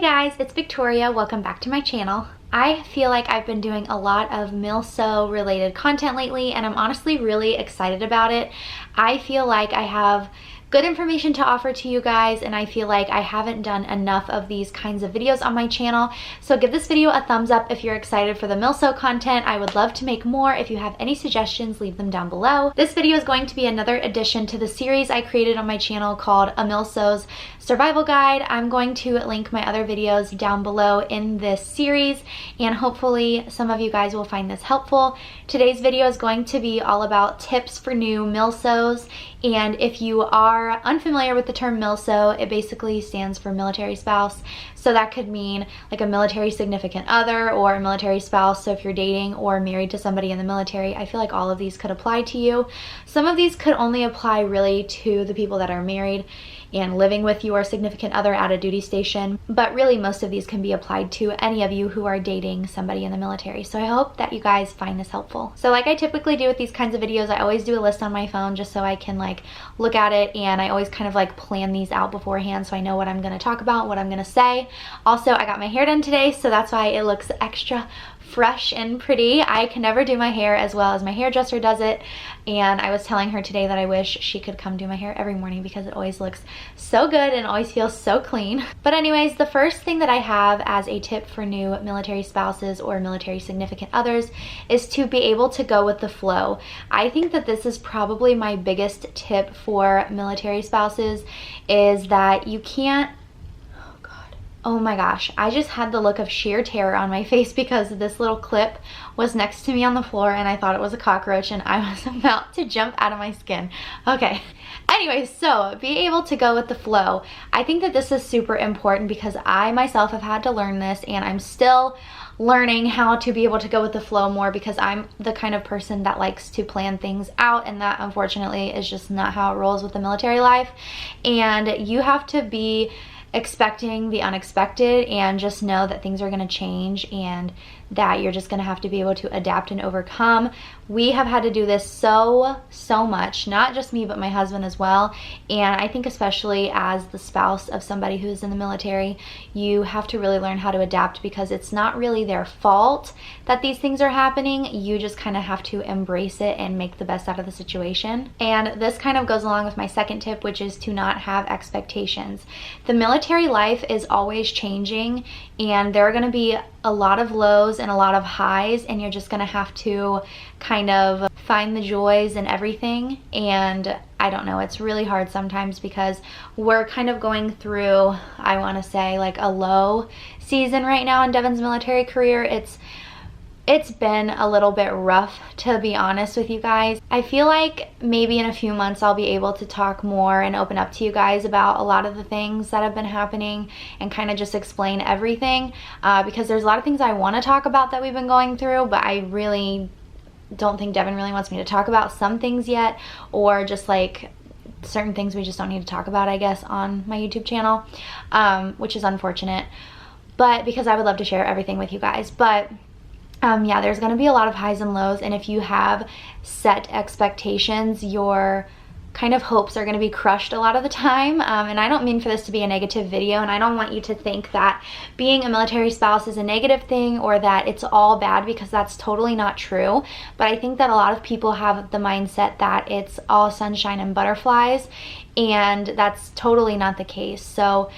guys, it's Victoria. Welcome back to my channel. I feel like I've been doing a lot of Milso related content lately, and I'm honestly really excited about it. I feel like I have good information to offer to you guys, and I feel like I haven't done enough of these kinds of videos on my channel. So give this video a thumbs up if you're excited for the Milso content. I would love to make more. If you have any suggestions, leave them down below. This video is going to be another addition to the series I created on my channel called A Milso's Survival Guide. I'm going to link my other videos down below in this series, and hopefully some of you guys will find this helpful. Today's video is going to be all about tips for new Milsos, and if you are unfamiliar with the term Milso, it basically stands for military spouse. So that could mean like a military significant other or a military spouse. So if you're dating or married to somebody in the military, I feel like all of these could apply to you. Some of these could only apply really to the people that are married and living with your significant other at a duty station, but really most of these can be applied to any of you who are dating somebody in the military. So I hope that you guys find this helpful. So like I typically do with these kinds of videos, I always do a list on my phone just so I can like look at it, and I always kind of like plan these out beforehand so I know what I'm going to talk about, what I'm going to say. Also, I got my hair done today, so that's why it looks extra fresh and pretty. I can never do my hair as well as my hairdresser does it, and I was telling her today that I wish she could come do my hair every morning because it always looks so good and always feels so clean. But anyways, the first thing that I have as a tip for new military spouses or military significant others is to be able to go with the flow. I think that this is probably my biggest tip for military spouses, is that you can't— oh my gosh, I just had the look of sheer terror on my face because this little clip was next to me on the floor and I thought it was a cockroach and I was about to jump out of my skin. Okay, anyways, so be able to go with the flow. I think that this is super important because I myself have had to learn this, and I'm still learning how to be able to go with the flow more because I'm the kind of person that likes to plan things out, and that unfortunately is just not how it rolls with the military life. And you have to be expecting the unexpected and just know that things are going to change and that you're just going to have to be able to adapt and overcome. We have had to do this so much, not just me but my husband as well, and I think especially as the spouse of somebody who's in the military, you have to really learn how to adapt because it's not really their fault that these things are happening. You just kind of have to embrace it and make the best out of the situation. And this kind of goes along with my second tip, which is to not have expectations. The military life is always changing, and there are going to be a lot of lows and a lot of highs, and you're just gonna have to kind of find the joys in everything. And I don't know, it's really hard sometimes because we're kind of going through, I want to say, like a low season right now in Devin's military career. It's been a little bit rough, to be honest with you guys. I feel like maybe in a few months I'll be able to talk more and open up to you guys about a lot of the things that have been happening and kind of just explain everything, because there's a lot of things I want to talk about that we've been going through, but I really don't think Devin really wants me to talk about some things yet, or just like certain things we just don't need to talk about, I guess, on my YouTube channel, which is unfortunate, but because I would love to share everything with you guys. But yeah, there's going to be a lot of highs and lows, and if you have set expectations, your kind of hopes are going to be crushed a lot of the time. And I don't mean for this to be a negative video, and I don't want you to think that being a military spouse is a negative thing or that it's all bad, because that's totally not true. But I think that a lot of people have the mindset that it's all sunshine and butterflies, and that's totally not the case. So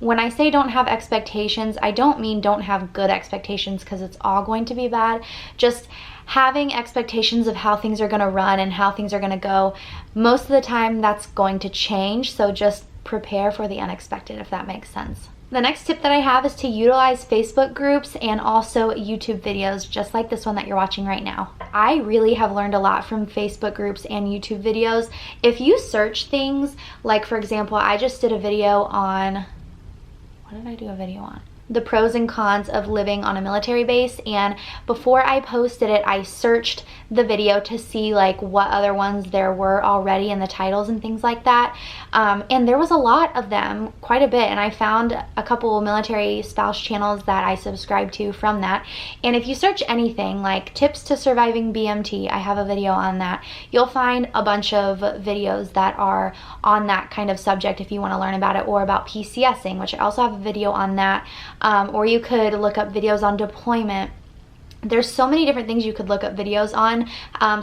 when I say don't have expectations, I don't mean don't have good expectations, because it's all going to be bad. Just having expectations of how things are going to run and how things are going to go, most of the time that's going to change. So just prepare for the unexpected, if that makes sense. The next tip that I have is to utilize Facebook groups and also YouTube videos, just like this one that you're watching right now. I really have learned a lot from Facebook groups and YouTube videos. If you search things, like for example, I just did a video on— what did I do a video on? the pros and cons of living on a military base, and before I posted it I searched the video to see like what other ones there were already and the titles and things like that, and there was a lot of them, quite a bit, and I found a couple military spouse channels that I subscribe to from that. And if you search anything like tips to surviving BMT, I have a video on that. You'll find a bunch of videos that are on that kind of subject if you want to learn about it, or about PCSing, which I also have a video on that. Or you could look up videos on deployment. There's so many different things you could look up videos on,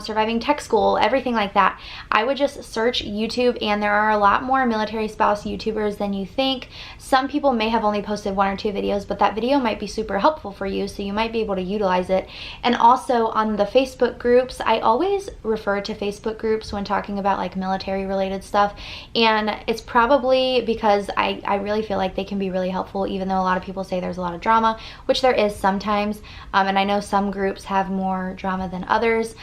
surviving tech school, everything like that. I would just search YouTube, and there are a lot more military spouse YouTubers than you think. Some people may have only posted 1 or 2 videos, but that video might be super helpful for you, so you might be able to utilize it. And also on the Facebook groups, I always refer to Facebook groups when talking about like military related stuff, and it's probably because I really feel like they can be really helpful, even though a lot of people say there's a lot of drama, which there is sometimes, and I know some groups have more drama than others.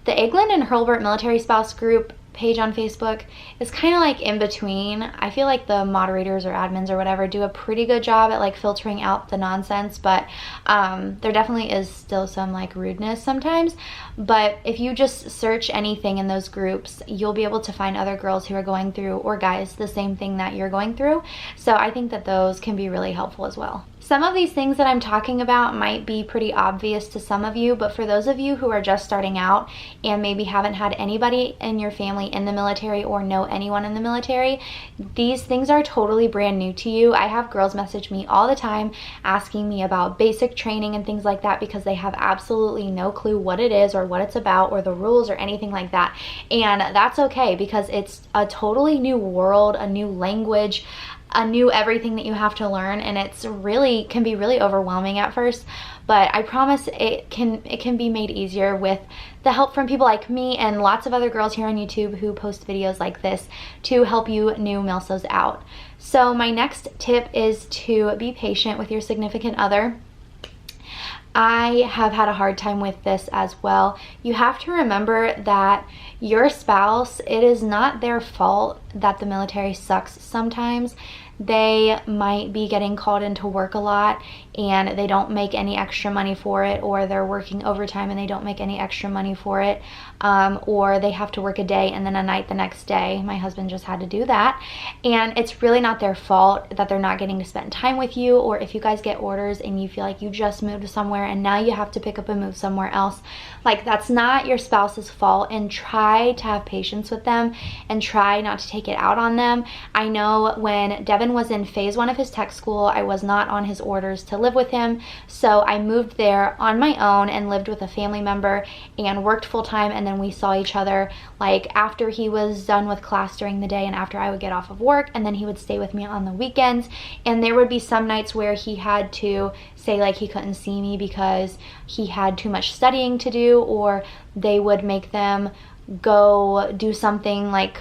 The Eglin and Hurlburt Military Spouse group page on Facebook is kind of like in between. I feel like the moderators or admins or whatever do a pretty good job at like filtering out the nonsense, but there definitely is still some like rudeness sometimes. But if you just search anything in those groups, you'll be able to find other girls who are going through, or guys, the same thing that you're going through. So I think that those can be really helpful as well. Some of these things that I'm talking about might be pretty obvious to some of you, but for those of you who are just starting out and maybe haven't had anybody in your family in the military or know anyone in the military, these things are totally brand new to you. I have girls message me all the time asking me about basic training and things like that because they have absolutely no clue what it is or what it's about or the rules or anything like that. And that's okay, because it's a totally new world, a new language, a new everything that you have to learn, and it's really can be really overwhelming at first, but I promise it can be made easier with the help from people like me and lots of other girls here on YouTube who post videos like this to help you new Milsos out. So my next tip is to be patient with your significant other. I have had a hard time with this as well. You have to remember that your spouse, it is not their fault that the military sucks sometimes. They might be getting called into work a lot and they don't make any extra money for it, or they're working overtime and they don't make any extra money for it, or they have to work a day and then a night the next day. My husband just had to do that, and it's really not their fault that they're not getting to spend time with you. Or if you guys get orders and you feel like you just moved somewhere and now you have to pick up and move somewhere else, like that's not your spouse's fault, and try to have patience with them and try not to take it out on them. I know when Devin was in phase 1 of his tech school, I was not on his orders to live with him, so I moved there on my own and lived with a family member and worked full-time, and then we saw each other like after he was done with class during the day and after I would get off of work, and then he would stay with me on the weekends. And there would be some nights where he had to say like he couldn't see me because he had too much studying to do, or they would make them go do something like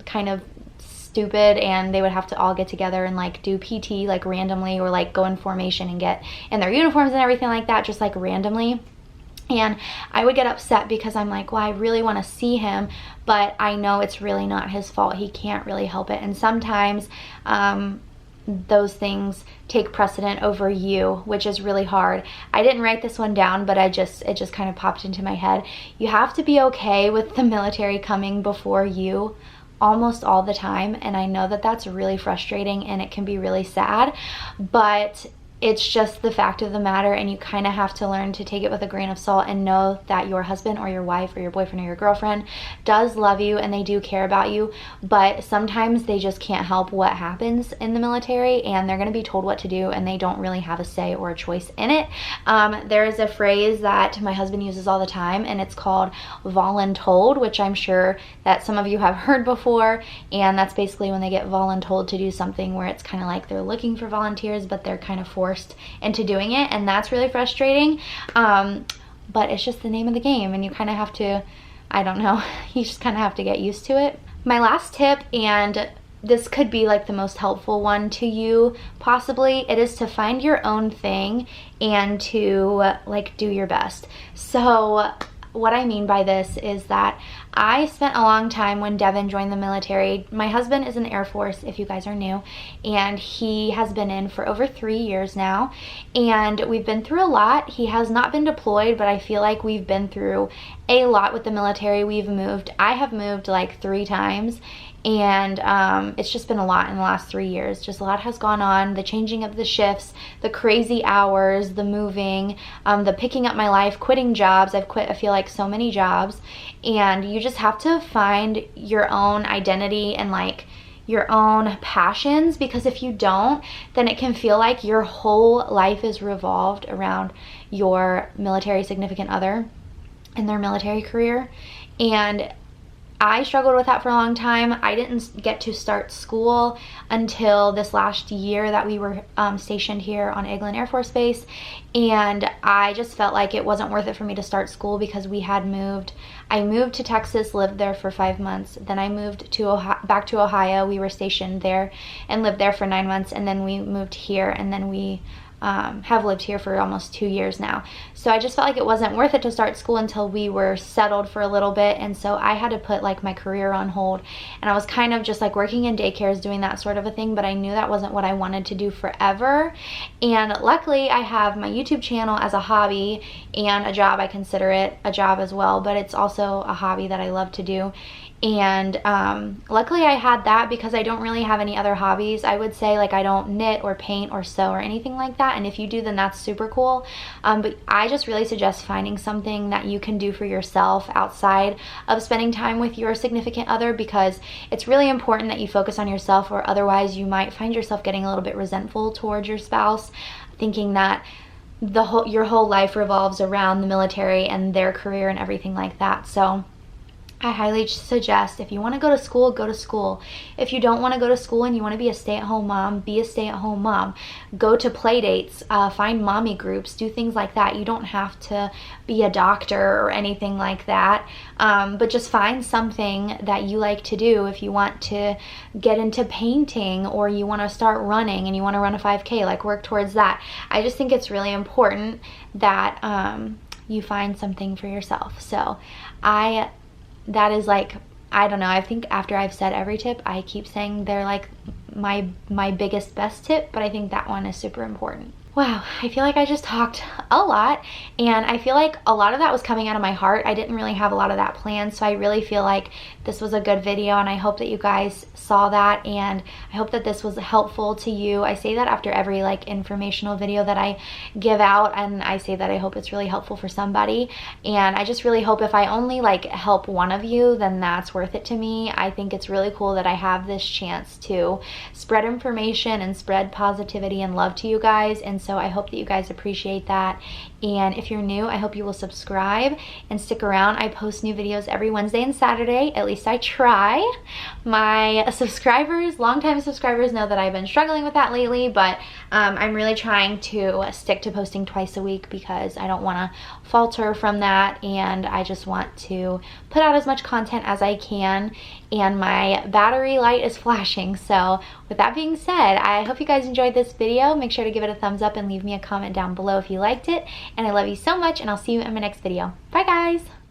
kind of stupid and they would have to all get together and like do PT like randomly, or like go in formation and get in their uniforms and everything like that, just like randomly. And I would get upset because I'm like, well, I really want to see him, but I know it's really not his fault. He can't really help it. And sometimes those things take precedent over you, which is really hard. I didn't write this one down, but it just kind of popped into my head. You have to be okay with the military coming before you almost all the time, and I know that that's really frustrating and it can be really sad, but it's just the fact of the matter, and you kind of have to learn to take it with a grain of salt and know that your husband or your wife or your boyfriend or your girlfriend does love you and they do care about you, but sometimes they just can't help what happens in the military, and they're going to be told what to do and they don't really have a say or a choice in it. There is a phrase that my husband uses all the time, and it's called voluntold, which I'm sure that some of you have heard before, and that's basically when they get voluntold to do something where it's kind of like they're looking for volunteers but they're kind of forced into doing it, and that's really frustrating. But it's just the name of the game, and you kind of have to, I don't know, you just kind of have to get used to it. My last tip, and this could be like the most helpful one to you possibly, it is to find your own thing and to like do your best. So what I mean by this is that I spent a long time when Devin joined the military. My husband is in the Air Force, if you guys are new, and he has been in for over 3 years now, and we've been through a lot. He has not been deployed, but I feel like we've been through a lot with the military. I have moved like 3 times, and it's just been a lot in the last 3 years. Just a lot has gone on. The changing of the shifts, the crazy hours, the moving, the picking up my life, quitting jobs. I've quit, I feel like, so many jobs, and you just have to find your own identity and like your own passions, because if you don't, then it can feel like your whole life is revolved around your military significant other and their military career. And I struggled with that for a long time. I didn't get to start school until this last year that we were stationed here on Eglin Air Force Base, and I just felt like it wasn't worth it for me to start school because we had moved. I moved to Texas, lived there for 5 months, then I moved to back to Ohio. We were stationed there and lived there for 9 months, and then we moved here, and then we have lived here for almost 2 years now. So I just felt like it wasn't worth it to start school until we were settled for a little bit, and so I had to put like my career on hold, and I was kind of just like working in daycares, doing that sort of a thing, but I knew that wasn't what I wanted to do forever. And luckily I have my YouTube channel as a hobby and a job. I consider it a job as well, but it's also a hobby that I love to do. And luckily I had that, because I don't really have any other hobbies. I would say, like, I don't knit or paint or sew or anything like that, and if you do, then that's super cool. But I just really suggest finding something that you can do for yourself outside of spending time with your significant other, because it's really important that you focus on yourself, or otherwise you might find yourself getting a little bit resentful towards your spouse, thinking that your whole life revolves around the military and their career and everything like that. So I highly suggest, if you want to go to school, go to school. If you don't want to go to school and you want to be a stay-at-home mom, be a stay-at-home mom. Go to play dates, find mommy groups, do things like that. You don't have to be a doctor or anything like that, but just find something that you like to do. If you want to get into painting, or you want to start running and you want to run a 5K, like, work towards that. I just think it's really important that you find something for yourself. So that is, like, I don't know, I think after I've said every tip, I keep saying they're like my biggest best tip, but I think that one is super important. Wow, I feel like I just talked a lot, and I feel like a lot of that was coming out of my heart. I didn't really have a lot of that planned, so I really feel like this was a good video, and I hope that you guys saw that, and I hope that this was helpful to you. I say that after every like informational video that I give out, and I say that I hope it's really helpful for somebody, and I just really hope if I only like help one of you, then that's worth it to me. I think it's really cool that I have this chance to spread information and spread positivity and love to you guys, and so I hope that you guys appreciate that. And if you're new, I hope you will subscribe and stick around. I post new videos every Wednesday and Saturday, at least I try. My subscribers, longtime subscribers, know that I've been struggling with that lately, but I'm really trying to stick to posting twice a week, because I don't want to falter from that, and I just want to put out as much content as I can, and my battery light is flashing. So with that being said, I hope you guys enjoyed this video. Make sure to give it a thumbs up and leave me a comment down below if you liked it, and I love you so much, and I'll see you in my next video. Bye guys!